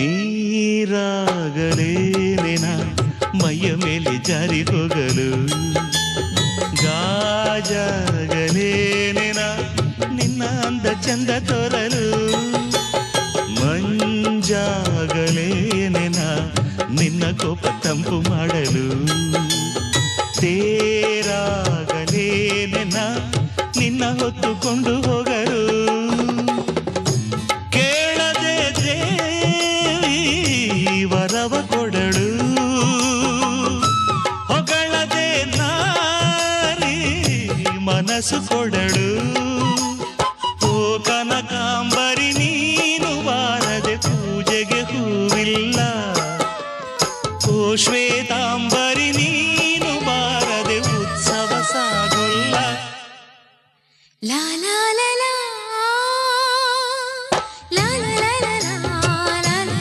ನೀರಾಗಲೇನೆನ ಮೈಯ ಮೇಲೆ ಜಾರಿ ಹೋಗಲು, ಗಾಜಾಗಲೇನೆನ ನಿನ್ನ ಅಂದ ಚಂದ ತೋರಲು, ಮಂಜಾಗಲೇನೆನ ನಿನ್ನ ಕೋಪ ತಂಪು ಮಾಡಲು, ತೇರಾಗಲೇನೆನ ನಿನ್ನ ಹೊತ್ತುಕೊಂಡು ಹೋಗಲು.